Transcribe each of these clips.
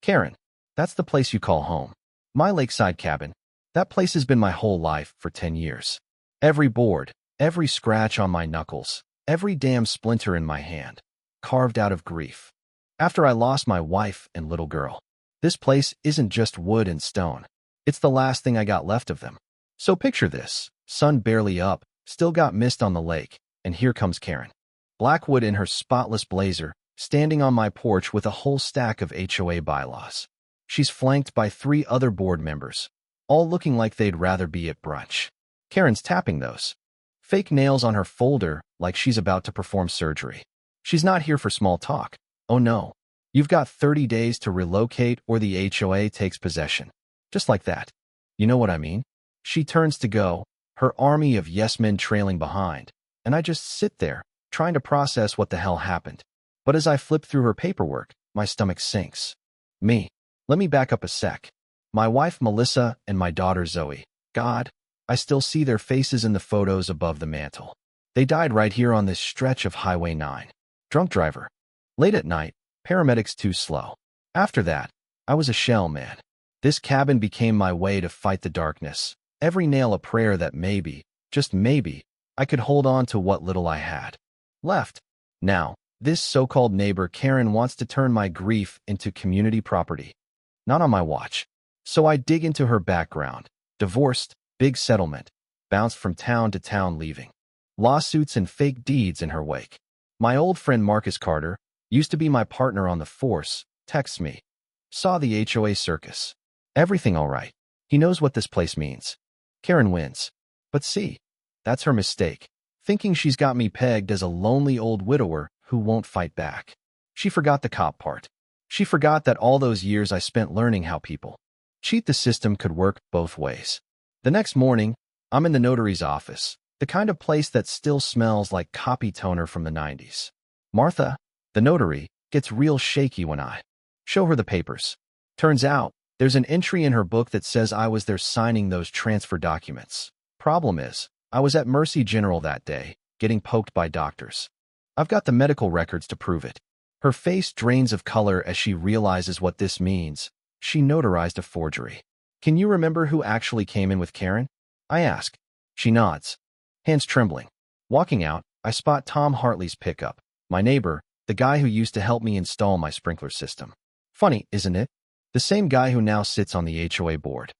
Karen, that's the place you call home. My lakeside cabin. That place has been my whole life for 10 years. Every board, every scratch on my knuckles, every damn splinter in my hand, carved out of grief. After I lost my wife and little girl, this place isn't just wood and stone. It's the last thing I got left of them. So picture this, sun barely up, still got mist on the lake, and here comes Karen. Blackwood in her spotless blazer, standing on my porch with a whole stack of HOA bylaws. She's flanked by 3 other board members, all looking like they'd rather be at brunch. Karen's tapping those fake nails on her folder like she's about to perform surgery. She's not here for small talk. Oh no, you've got 30 days to relocate or the HOA takes possession. Just like that. You know what I mean? She turns to go, her army of yes-men trailing behind, and I just sit there, trying to process what the hell happened. But as I flip through her paperwork, my stomach sinks. Let me back up a sec. My wife Melissa and my daughter Zoe. God, I still see their faces in the photos above the mantel. They died right here on this stretch of Highway 9. Drunk driver. Late at night, paramedics too slow. After that, I was a shell, man. This cabin became my way to fight the darkness. Every nail a prayer that maybe, just maybe, I could hold on to what little I had left. Now, this so-called neighbor Karen wants to turn my grief into community property. Not on my watch. So I dig into her background. Divorced, big settlement, bounced from town to town leaving. Lawsuits and fake deeds in her wake. My old friend Marcus Carter, used to be my partner on the force, texts me. Saw the HOA circus. Everything all right. He knows what this place means. Karen wins. But see, that's her mistake. Thinking she's got me pegged as a lonely old widower who won't fight back. She forgot the cop part. She forgot that all those years I spent learning how people cheat the system could work both ways. The next morning, I'm in the notary's office, the kind of place that still smells like copy toner from the 90s. Martha, the notary, gets real shaky when I show her the papers. Turns out, there's an entry in her book that says I was there signing those transfer documents. Problem is, I was at Mercy General that day, getting poked by doctors. I've got the medical records to prove it. Her face drains of color as she realizes what this means. She notarized a forgery. Can you remember who actually came in with Karen? I ask. She nods, hands trembling. Walking out, I spot Tom Hartley's pickup, my neighbor, the guy who used to help me install my sprinkler system. Funny, isn't it? The same guy who now sits on the HOA board.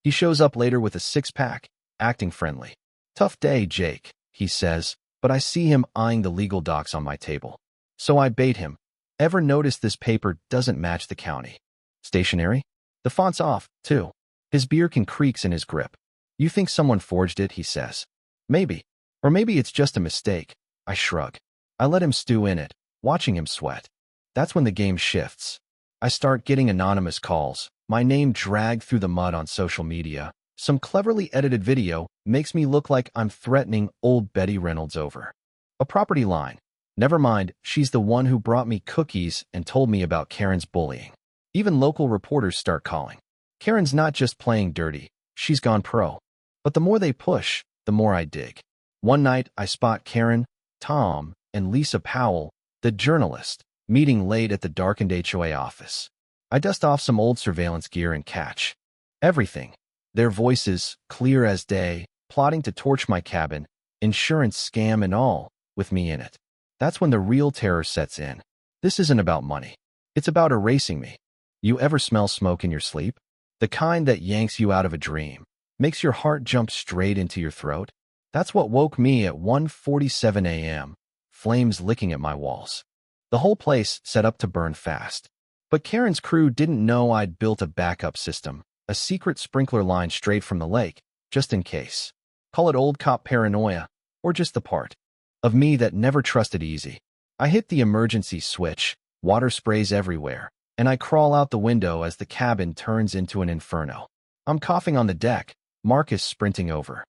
He shows up later with a 6-pack, acting friendly. Tough day, Jake, he says, but I see him eyeing the legal docs on my table. So I bait him. Ever notice this paper doesn't match the county? Stationery? The font's off, too. His beer can creaks in his grip. You think someone forged it, he says. Maybe. Or maybe it's just a mistake. I shrug. I let him stew in it, watching him sweat. That's when the game shifts. I start getting anonymous calls, my name dragged through the mud on social media. Some cleverly edited video makes me look like I'm threatening old Betty Reynolds over a property line. Never mind, she's the one who brought me cookies and told me about Karen's bullying. Even local reporters start calling. Karen's not just playing dirty, she's gone pro. But the more they push, the more I dig. One night, I spot Karen, Tom, and Lisa Powell, the journalist, meeting late at the darkened HOA office. I dust off some old surveillance gear and catch everything. Their voices, clear as day, plotting to torch my cabin, insurance scam and all, with me in it. That's when the real terror sets in. This isn't about money. It's about erasing me. You ever smell smoke in your sleep? The kind that yanks you out of a dream, makes your heart jump straight into your throat? That's what woke me at 1:47 a.m., flames licking at my walls. The whole place set up to burn fast. But Karen's crew didn't know I'd built a backup system, a secret sprinkler line straight from the lake, just in case. Call it old cop paranoia, or just the part of me that never trusted easy. I hit the emergency switch, water sprays everywhere, and I crawl out the window as the cabin turns into an inferno. I'm coughing on the deck, Marcus sprinting over.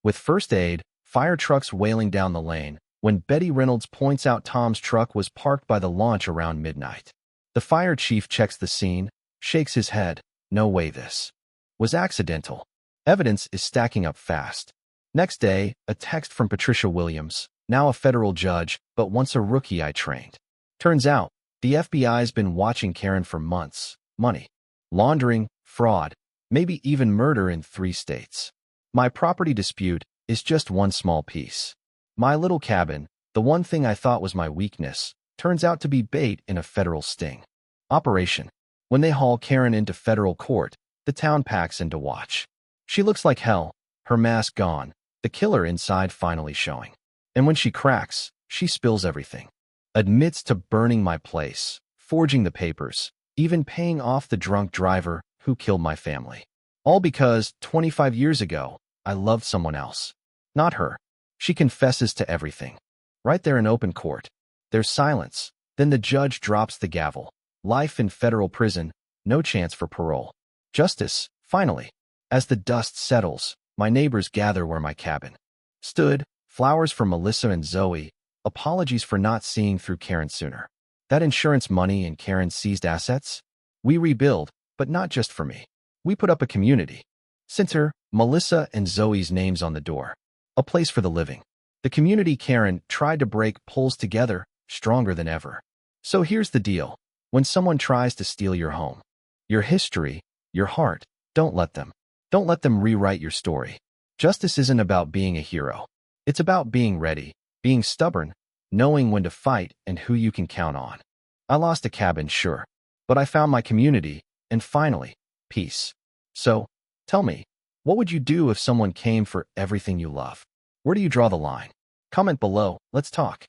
With first aid, fire trucks wailing down the lane, when Betty Reynolds points out Tom's truck was parked by the launch around midnight. The fire chief checks the scene, shakes his head. No way this was accidental. Evidence is stacking up fast. Next day, a text from Patricia Williams, now a federal judge, but once a rookie I trained. Turns out, the FBI's been watching Karen for months, money, laundering, fraud, maybe even murder in 3 states. My property dispute is just one small piece. My little cabin, the one thing I thought was my weakness, turns out to be bait in a federal sting operation. When they haul Karen into federal court, the town packs in to watch. She looks like hell, her mask gone, the killer inside finally showing. And when she cracks, she spills everything. Admits to burning my place, forging the papers, even paying off the drunk driver who killed my family. All because 25 years ago, I loved someone else. Not her. She confesses to everything. Right there in open court. There's silence. Then the judge drops the gavel. Life in federal prison, no chance for parole. Justice, finally. As the dust settles, my neighbors gather where my cabin stood. Flowers for Melissa and Zoe. Apologies for not seeing through Karen sooner. That insurance money and Karen's seized assets? We rebuild, but not just for me. We put up a community center, Melissa and Zoe's names on the door. A place for the living. The community Karen tried to break pulls together, stronger than ever. So here's the deal. When someone tries to steal your home, your history, your heart, don't let them. Don't let them rewrite your story. Justice isn't about being a hero. It's about being ready, being stubborn, knowing when to fight and who you can count on. I lost a cabin, sure, but I found my community, and finally, peace. So, tell me, what would you do if someone came for everything you love? Where do you draw the line? Comment below, let's talk.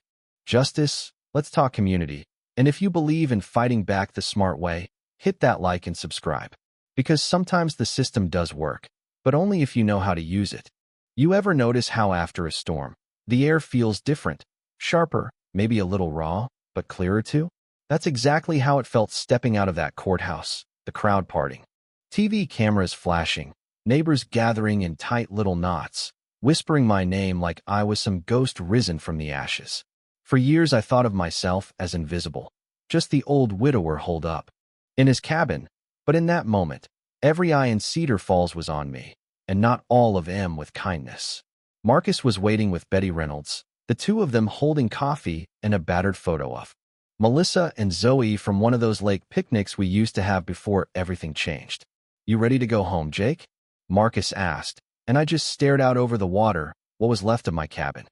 Justice, let's talk community. And if you believe in fighting back the smart way, hit that like and subscribe. Because sometimes the system does work, but only if you know how to use it. You ever notice how after a storm, the air feels different, sharper, maybe a little raw, but clearer too? That's exactly how it felt stepping out of that courthouse, the crowd parting. TV cameras flashing, neighbors gathering in tight little knots, whispering my name like I was some ghost risen from the ashes. For years I thought of myself as invisible, just the old widower holed up in his cabin, but in that moment, every eye in Cedar Falls was on me, and not all of them with kindness. Marcus was waiting with Betty Reynolds, the two of them holding coffee and a battered photo of Melissa and Zoe from one of those lake picnics we used to have before everything changed. You ready to go home, Jake? Marcus asked, and I just stared out over the water, what was left of my cabin.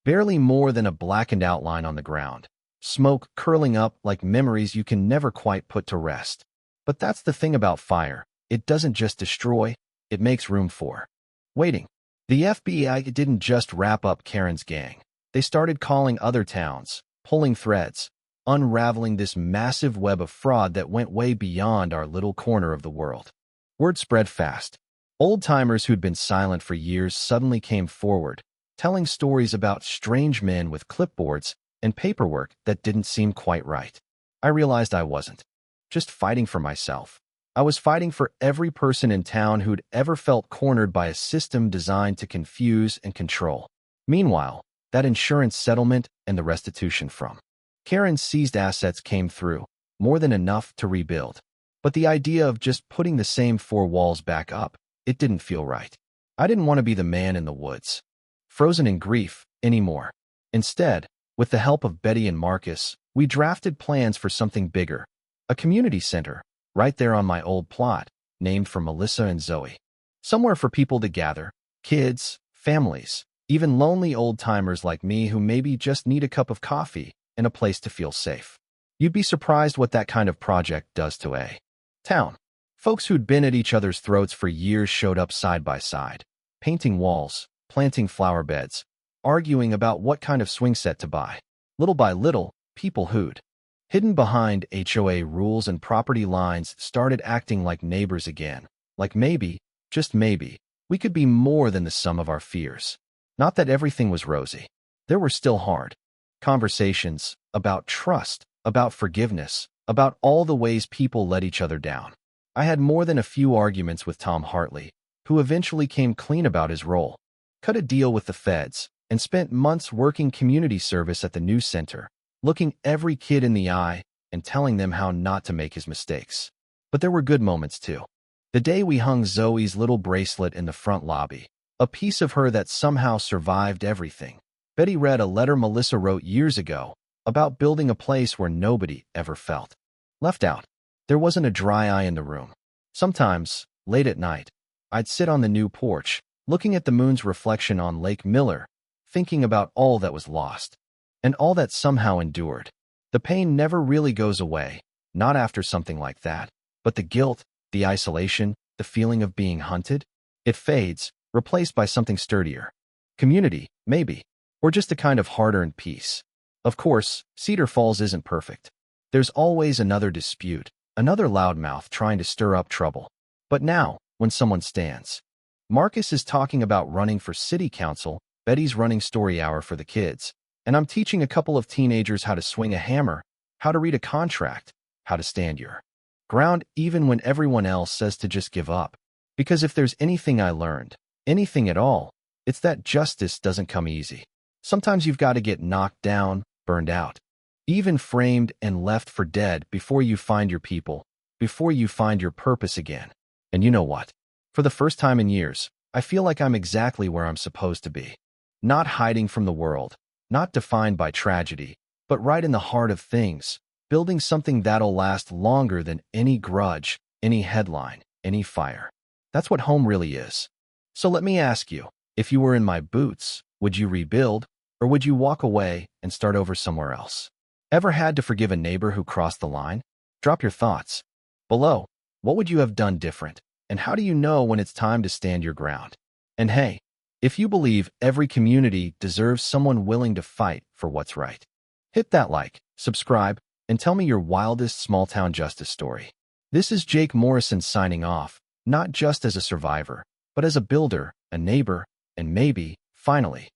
Barely more than a blackened outline on the ground. Smoke curling up like memories you can never quite put to rest. But that's the thing about fire. It doesn't just destroy, it makes room for waiting. The FBI didn't just wrap up Karen's gang. They started calling other towns, pulling threads, unraveling this massive web of fraud that went way beyond our little corner of the world. Word spread fast. Old-timers who'd been silent for years suddenly came forward, telling stories about strange men with clipboards and paperwork that didn't seem quite right. I realized I wasn't just fighting for myself. I was fighting for every person in town who'd ever felt cornered by a system designed to confuse and control. Meanwhile, that insurance settlement and the restitution from Karen's seized assets came through, more than enough to rebuild. But the idea of just putting the same 4 walls back up, it didn't feel right. I didn't want to be the man in the woods, frozen in grief, anymore. Instead, with the help of Betty and Marcus, we drafted plans for something bigger. A community center, right there on my old plot, named for Melissa and Zoe. Somewhere for people to gather, kids, families, even lonely old-timers like me who maybe just need a cup of coffee and a place to feel safe. You'd be surprised what that kind of project does to a town. Folks who'd been at each other's throats for years showed up side by side, painting walls, planting flower beds, arguing about what kind of swing set to buy. Little by little, people who'd hidden behind HOA rules and property lines started acting like neighbors again, like maybe, just maybe, we could be more than the sum of our fears. Not that everything was rosy. There were still hard conversations about trust, about forgiveness, about all the ways people let each other down. I had more than a few arguments with Tom Hartley, who eventually came clean about his role, cut a deal with the feds, and spent months working community service at the news center, looking every kid in the eye and telling them how not to make his mistakes. But there were good moments too. The day we hung Zoe's little bracelet in the front lobby, a piece of her that somehow survived everything. Betty read a letter Melissa wrote years ago about building a place where nobody ever felt left out. There wasn't a dry eye in the room. Sometimes, late at night, I'd sit on the new porch, looking at the moon's reflection on Lake Miller, thinking about all that was lost, and all that somehow endured. The pain never really goes away, not after something like that, but the guilt, the isolation, the feeling of being hunted, it fades, replaced by something sturdier. Community, maybe, or just a kind of hard-earned peace. Of course, Cedar Falls isn't perfect. There's always another dispute, another loudmouth trying to stir up trouble. But now, when someone stands, Marcus is talking about running for city council, Betty's running story hour for the kids, and I'm teaching a couple of teenagers how to swing a hammer, how to read a contract, how to stand your ground even when everyone else says to just give up. Because if there's anything I learned, anything at all, it's that justice doesn't come easy. Sometimes you've got to get knocked down, burned out, even framed and left for dead before you find your people, before you find your purpose again. And you know what? For the first time in years, I feel like I'm exactly where I'm supposed to be. Not hiding from the world, not defined by tragedy, but right in the heart of things, building something that'll last longer than any grudge, any headline, any fire. That's what home really is. So let me ask you, if you were in my boots, would you rebuild, or would you walk away and start over somewhere else? Ever had to forgive a neighbor who crossed the line? Drop your thoughts below. What would you have done different? And how do you know when it's time to stand your ground? And hey, if you believe every community deserves someone willing to fight for what's right, hit that like, subscribe, and tell me your wildest small-town justice story. This is Jake Morrison signing off, not just as a survivor, but as a builder, a neighbor, and maybe, finally,